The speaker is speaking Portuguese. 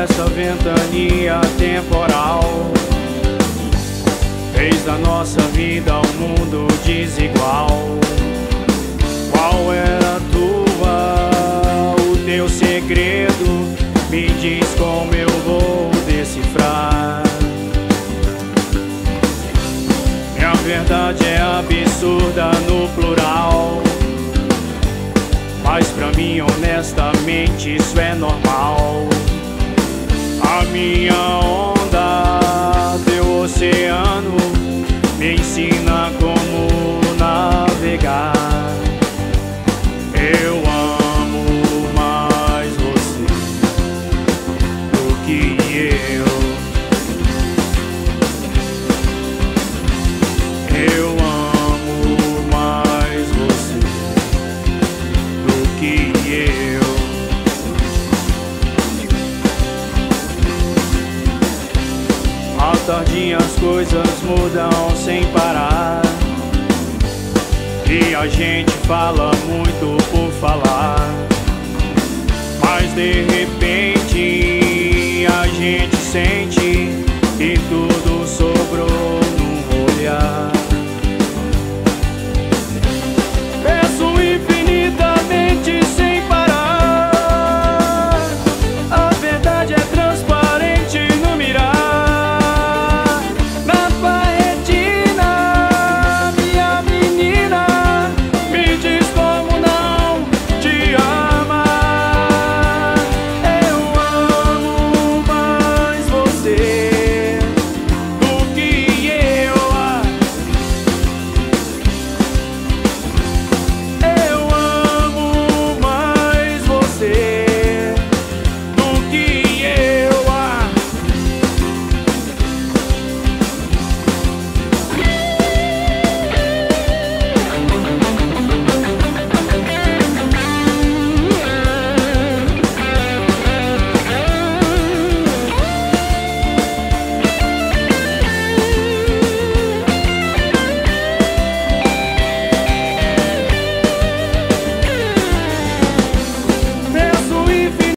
nessa ventania temporal. Fez da nossa vida um mundo desigual. Qual era o teu segredo? Me diz como eu vou decifrar. Minha verdade é absurda no plural, mas pra mim honestamente isso é normal. A minha onda, teu oceano, me ensina como navegar. Eu amo mais você do que eu. Eu amo mais você do que eu. À tardinha as coisas mudam sem parar, e a gente fala muito por falar, mas de repente a gente sente